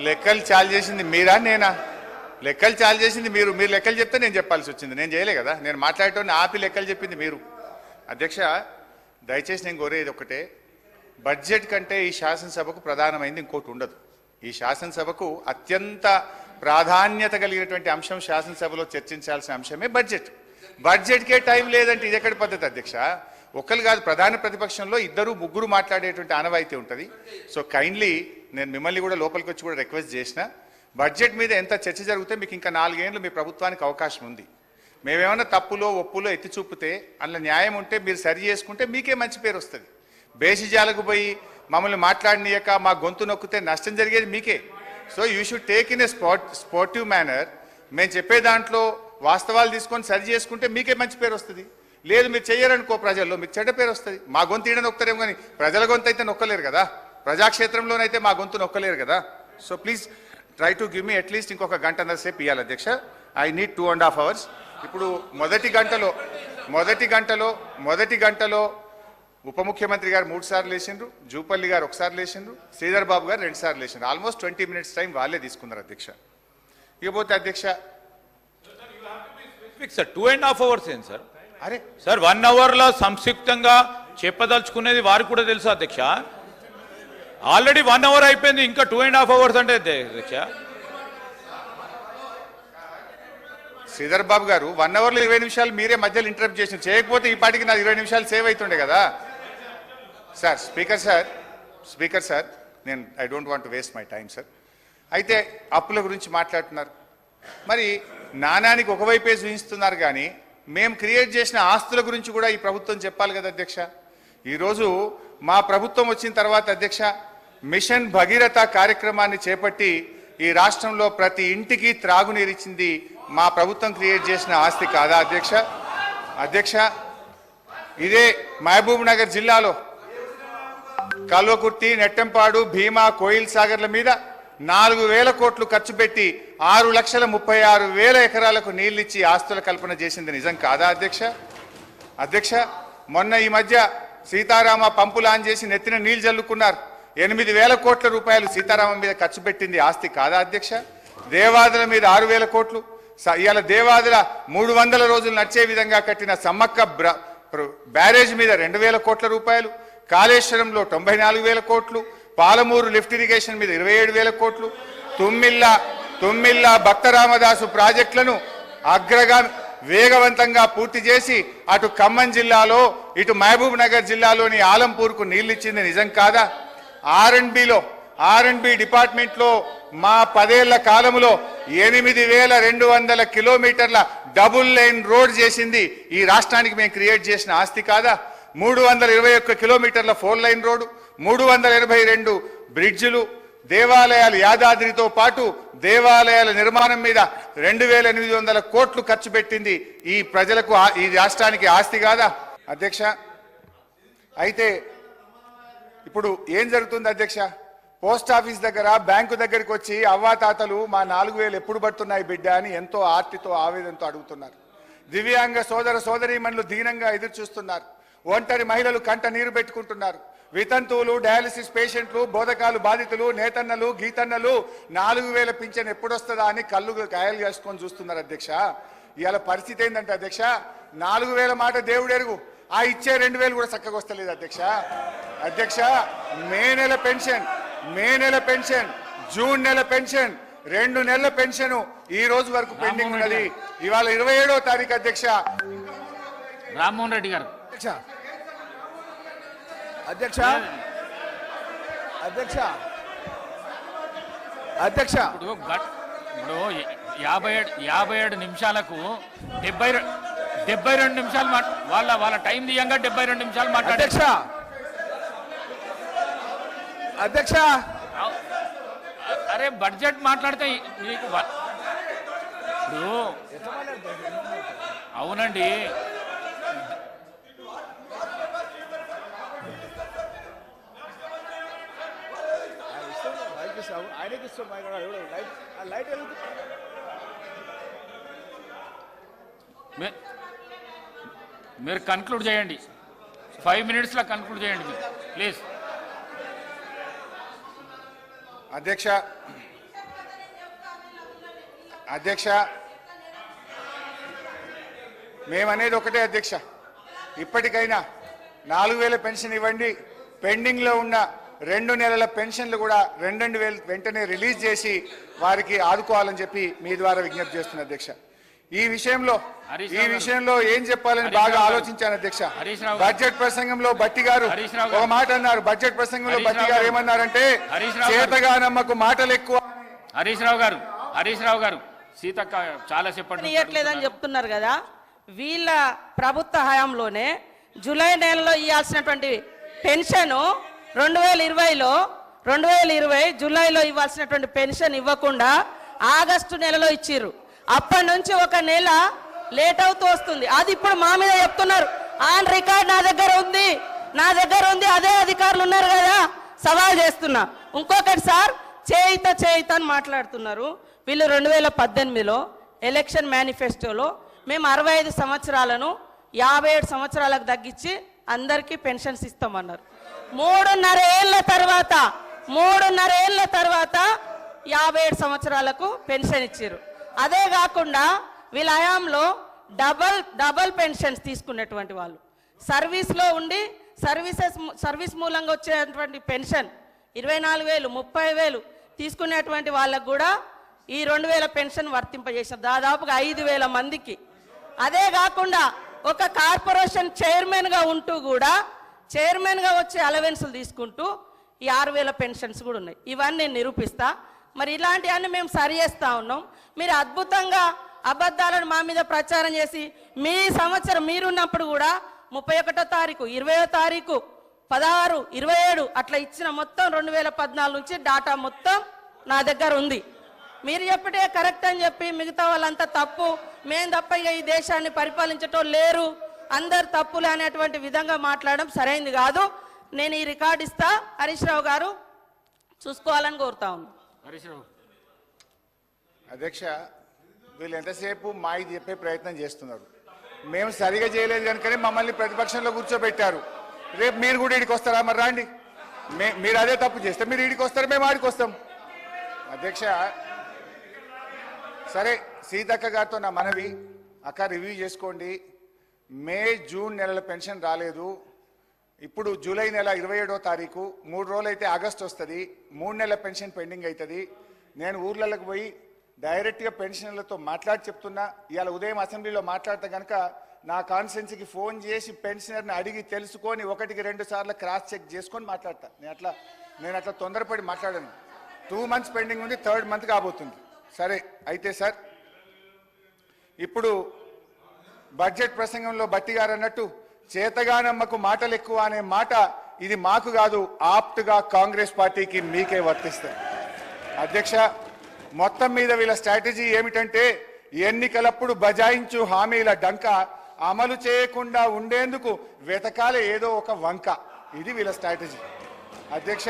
లెక్కలు చాలు చేసింది మీరా నేనా? లెక్కలు చాలు చేసింది మీరు. మీరు లెక్కలు చెప్తే నేను చెప్పాల్సి వచ్చింది. నేను చేయలే కదా. నేను మాట్లాడేటోని ఆపి లెక్కలు చెప్పింది మీరు. అధ్యక్ష, దయచేసి నేను కోరేది ఒకటే, బడ్జెట్ కంటే ఈ శాసనసభకు ప్రధానమైంది ఇంకోటి ఉండదు. ఈ శాసనసభకు అత్యంత ప్రాధాన్యత కలిగినటువంటి అంశం శాసనసభలో చర్చించాల్సిన అంశమే బడ్జెట్. బడ్జెట్కే టైం లేదంటే ఇది ఎక్కడి పద్ధతి అధ్యక్ష? ఒకరు కాదు, ప్రధాన ప్రతిపక్షంలో ఇద్దరు ముగ్గురు మాట్లాడేటువంటి ఆనవాయితీ ఉంటుంది. సో కైండ్లీ నేను మిమ్మల్ని కూడా లోపలికి వచ్చి కూడా రిక్వెస్ట్ చేసిన, బడ్జెట్ మీద ఎంత చర్చ జరిగితే మీకు ఇంకా 4 ఏళ్ళు మీ ప్రభుత్వానికి అవకాశం ఉంది. మేమేమన్నా తప్పులో ఒప్పులో ఎత్తి చూపితే అందులో న్యాయం ఉంటే మీరు సరి చేసుకుంటే మీకే మంచి పేరు వస్తుంది. బేసిజాలకు పోయి మమ్మల్ని మాట్లాడనీయక మా గొంతు నొక్కితే నష్టం జరిగేది మీకే. So you should take in a sportive manner. మేము చెప్పే దాంట్లో వాస్తవాలు తీసుకొని సరి చేసుకుంటే మీకే మంచి పేరు వస్తుంది. లేదు మీరు చెయ్యరనుకో, ప్రజల్లో మీకు చెడ్డ పేరు వస్తుంది. మా గొంతు ఈడ నొక్కుతారేమో కానీ ప్రజల గొంతు అయితే నొక్కలేరు కదా, ప్రజాక్షేత్రంలోనైతే మా గొంతు నొక్కలేరు కదా. So please try to give me at least ఇంకొక గంటన్నర సేపు ఇవ్వాలి అధ్యక్ష. I need 2.5 hours. ఇప్పుడు మొదటి గంటలో ఉప ముఖ్యమంత్రి గారు 3 సార్లు లేచిండ్రు, జూపల్లి గారు 1 సారి లేచిండ్రు, శ్రీధర్ బాబు గారు 2 సార్లు లేచిండ్రు. ఆల్మోస్ట్ 20 minutes టైం వాళ్ళే తీసుకున్నారు అధ్యక్ష. ఇకపోతే అధ్యక్ష 2.5 hours ఏం సార్? అరే సార్ 1 hour లో సంక్షిప్తంగా చెప్పదలుచుకునేది వారికి కూడా తెలుసు అధ్యక్ష. ఆల్రెడీ 1 hour అయిపోయింది, ఇంకా 2.5 hours అంటే అధ్యక్ష. శ్రీధర్ బాబు గారు 1 hour లో 20 నిమిషాలు మీరే మధ్యలో ఇంటరప్ట్ చేసి చేయకపోతే ఈ పాటికి నా 20 నిమిషాలు సేవ్ అవుతుండే కదా సార్. స్పీకర్ సార్ నేను I don't want to waste my time sir. అయితే అప్పుల గురించి మాట్లాడుతున్నారు, మరి నాణానికి ఒకవైపే చూపిస్తున్నారు కానీ మేము క్రియేట్ చేసిన ఆస్తుల గురించి కూడా ఈ ప్రభుత్వం చెప్పాలి కదా అధ్యక్ష. ఈరోజు మా ప్రభుత్వం వచ్చిన తర్వాత అధ్యక్ష మిషన్ భగీరథ కార్యక్రమాన్ని చేపట్టి ఈ రాష్ట్రంలో ప్రతి ఇంటికి త్రాగునీరిచ్చింది మా ప్రభుత్వం క్రియేట్ చేసిన ఆస్తి కాదా అధ్యక్ష? ఇదే మహబూబ్ నగర్ జిల్లాలో కల్వకుర్తి, నెట్టంపాడు, భీమా, కోయిల్ సాగర్ల మీద 4,000 కోట్లు ఖర్చు పెట్టి 6,36,000 ఎకరాలకు నీళ్ళిచ్చి ఆస్తుల కల్పన చేసింది నిజం కాదా అధ్యక్ష? మొన్న ఈ మధ్య సీతారామ పంపు లాంచ్ చేసి నెత్తిన నీళ్లు జల్లుకున్నారు. 8,000 కోట్ల రూపాయలు సీతారామం మీద ఖర్చు పెట్టింది ఆస్తి కాదా అధ్యక్ష? దేవాదుల మీద 6,000 కోట్లు, ఇవాళ దేవాదుల 300 రోజులు నడిచే విధంగా కట్టిన సమ్మక్క బ్యారేజ్ మీద 2,000 కోట్ల రూపాయలు, కాళేశ్వరంలో 94,000 కోట్లు, పాలమూరు లిఫ్ట్ ఇరిగేషన్ మీద 27,000 కోట్లు, తుమ్మిల్ల భక్త రామదాసు ప్రాజెక్టులను వేగవంతంగా పూర్తి చేసి అటు ఖమ్మం జిల్లాలో ఇటు మహబూబ్ నగర్ జిల్లాలోని ఆలంపూర్కు నీళ్లిచ్చింది నిజం కాదా? ఆర్ఎండ్బి డిపార్ట్మెంట్లో మా 10 ఏళ్ల కాలంలో 8,200 కిలోమీటర్ల డబుల్ లైన్ రోడ్ చేసింది ఈ రాష్ట్రానికి మేము క్రియేట్ చేసిన ఆస్తి కాదా? 321 కిలోమీటర్ల 4 లైన్ రోడ్డు, 382 బ్రిడ్జిలు, దేవాలయాలు, యాదాద్రితో పాటు దేవాలయాల నిర్మాణం మీద 2,800 కోట్లు ఖర్చు పెట్టింది ఈ ప్రజలకు ఈ రాష్ట్రానికి ఆస్తి కాదా అధ్యక్ష? అయితే ఇప్పుడు ఏం జరుగుతుంది అధ్యక్ష? పోస్ట్ ఆఫీస్ దగ్గర, బ్యాంకు దగ్గరికి వచ్చి అవ్వాతాతలు మా 4,000 ఎప్పుడు పడుతున్నాయి బిడ్డ అని ఎంతో ఆర్తితో ఆవేదనతో అడుగుతున్నారు. దివ్యాంగ సోదర సోదరీమణులు దీనంగా ఎదురు చూస్తున్నారు. ఒంటరి మహిళలు కంట నీరు పెట్టుకుంటున్నారు. వితంతువులు, డయాలసిస్ పేషెంట్లు, బోధకాలు బాధితులు, నేతన్నలు, గీతన్నలు 4,000 పింఛన్ ఎప్పుడొస్తుందా అని కళ్ళు కాయలు చేసుకొని చూస్తున్నారు అధ్యక్ష. ఇవాళ పరిస్థితి ఏంటంటే అధ్యక్ష, 4,000 మాట దేవుడు ఎరుగు, ఆ ఇచ్చే 2,000 కూడా చక్కగా వస్తలేదు అధ్యక్ష. మే నెల పెన్షన్, జూన్ నెల పెన్షన్, 2 నెలల పెన్షన్ ఈ రోజు వరకు పెండింగ్ ఉన్నది. ఇవాళ 27వ తారీఖు అధ్యక్ష. రామ్మోహన్ రెడ్డి గారు అధ్యక్ష ఇప్పుడు 57 నిమిషాలకు 72 నిమిషాలు వాళ్ళ టైం దియంగా 72 నిమిషాలు మాట్లాడారు అధ్యక్ష. అరే బడ్జెట్ మాట్లాడితే మీకు అవునండి. మీరు కన్క్లూడ్ చేయండి, 5 minutesలో కన్క్లూడ్ చేయండి ప్లీజ్. అధ్యక్ష అధ్యక్ష మేమనేది ఒకటే అధ్యక్ష, ఇప్పటికైనా 4000 పెన్షన్ ఇవ్వండి, పెండింగ్ లో ఉన్న 2 నెలల పెన్షన్లు కూడా 2,000 వెంటనే రిలీజ్ చేసి వారికి ఆదుకోవాలని చెప్పి మీ ద్వారా విజ్ఞప్తి చేస్తున్నా అధ్యక్ష. ఈ విషయంలో ఏం చెప్పాలని బాగా ఆలోచించాను అధ్యక్ష. బడ్జెట్ ప్రసంగంలో బట్టి గారు ఒక మాట అన్నారు. బడ్జెట్ ప్రసంగంలో బట్టి గారు ఏమన్నారంటే చేతగానమ్మకు మాటలు ఎక్కువ. హరీష్ రావు గారు సీతక్క చాలా చెప్పట్లేదని చెప్తున్నారు కదా. వీళ్ళ ప్రభుత్వ హయాంలోనే జూలై నెలలో ఇవ్వాల్సినటువంటి పెన్షన్ 2020 జూలైలో ఇవ్వాల్సినటువంటి పెన్షన్ ఇవ్వకుండా ఆగస్టు నెలలో ఇచ్చిర్రు. అప్పటి నుంచి ఒక నెల లేట్ అవుతూ వస్తుంది. అది ఇప్పుడు మా మీద చెప్తున్నారు. ఆన్ రికార్డ్ నా దగ్గర ఉంది. అదే అధికారులు ఉన్నారు కదా, సవాల్ చేస్తున్నా. ఇంకొకటి సార్, చేయిత అని మాట్లాడుతున్నారు. వీళ్ళు 2018లో ఎలక్షన్ మేనిఫెస్టోలో మేము 65 సంవత్సరాలను 57 సంవత్సరాలకు తగ్గించి అందరికీ పెన్షన్స్ ఇస్తామన్నారు. 3.5 ఏళ్ల తర్వాత 57 సంవత్సరాలకు పెన్షన్ ఇచ్చారు. అదే కాకుండా వీళ్ళ హయాంలో డబల్ పెన్షన్స్ తీసుకునేటువంటి వాళ్ళు, సర్వీస్లో ఉండి సర్వీస్ మూలంగా వచ్చేటువంటి పెన్షన్ 24,000 30,000 తీసుకునేటువంటి వాళ్ళకు కూడా ఈ 2,000 పెన్షన్ వర్తింపజేశారు దాదాపుగా 5,000 మందికి. అదే కాకుండా ఒక కార్పొరేషన్ చైర్మన్గా ఉంటూ కూడా చైర్మన్గా వచ్చే అలవెన్సులు తీసుకుంటూ ఈ 6,000 పెన్షన్స్ కూడా ఉన్నాయి. ఇవన్నీ నేను నిరూపిస్తా. మరి ఇలాంటివన్నీ మేము సరి చేస్తూ ఉన్నాం. మీరు అద్భుతంగా అబద్ధాలను మా మీద ప్రచారం చేసి మీ సంవత్సరం మీరున్నప్పుడు కూడా 31వ తారీఖు 20వ తారీఖు 16 27 అట్లా ఇచ్చిన మొత్తం 2014 నుంచి డాటా మొత్తం నా దగ్గర ఉంది. మీరు చెప్పటే కరెక్ట్ అని చెప్పి మిగతా వాళ్ళంతా తప్పు, మేము తప్ప ఇక ఈ దేశాన్ని పరిపాలించటం లేరు, అందరు తప్పులు అనేటువంటి విధంగా మాట్లాడడం సరైనది కాదు. నేను ఈ రికార్డు ఇస్తా, హరీష్ రావు గారు చూసుకోవాలని కోరుతా ఉన్నాను. అధ్యక్ష, వీళ్ళు ఎంతసేపు మాయి చెప్పే ప్రయత్నం చేస్తున్నారు. మేము సరిగా చేయలేదు కనుకనే మమ్మల్ని ప్రతిపక్షంలో కూర్చోబెట్టారు. రేపు మీరు కూడా ఈడికి వస్తారా? మరి రాండి, మీరు అదే తప్పు చేస్తే మీరు ఈడికి వస్తారు, మేము ఆడికి వస్తాం. అధ్యక్ష, సరే, సీతక్క గారితో నా మనవి, అక్క రివ్యూ చేసుకోండి. మే జూన్ నెలల పెన్షన్ రాలేదు. ఇప్పుడు జూలై నెల 27వ తారీఖు, 3 రోజులు అయితే ఆగస్ట్ వస్తుంది. 3 నెలల పెన్షన్ పెండింగ్ అవుతుంది. నేను ఊర్లలోకి పోయి డైరెక్ట్గా పెన్షన్లతో మాట్లాడి చెప్తున్నా. ఇవాళ ఉదయం అసెంబ్లీలో మాట్లాడితే కనుక నా కాన్స్టిట్యున్సీకి ఫోన్ చేసి పెన్షనర్ని అడిగి తెలుసుకొని 1-2 సార్లు క్రాస్ చెక్ చేసుకొని మాట్లాడతా. నేను అట్లా తొందరపడి మాట్లాడాను. 2 మంత్స్ పెండింగ్ ఉంది, 3rd మంత్ కాబోతుంది. సరే, అయితే సార్, ఇప్పుడు బడ్జెట్ ప్రసంగంలో బట్టి గారు అన్నట్టు చేతగానమ్మకు మాటలు ఎక్కువ అనే మాట ఇది మాకు కాదు, ఆప్ట్గా కాంగ్రెస్ పార్టీకి మీకే వర్తిస్తాయి. అధ్యక్ష, మొత్తం మీద వీళ్ళ స్ట్రాటజీ ఏమిటంటే ఎన్నికలప్పుడు బజాయించు హామీల డంక అమలు చేయకుండా ఉండేందుకు వెతకాలే ఏదో ఒక వంక. ఇది వీళ్ళ స్ట్రాటజీ. అధ్యక్ష,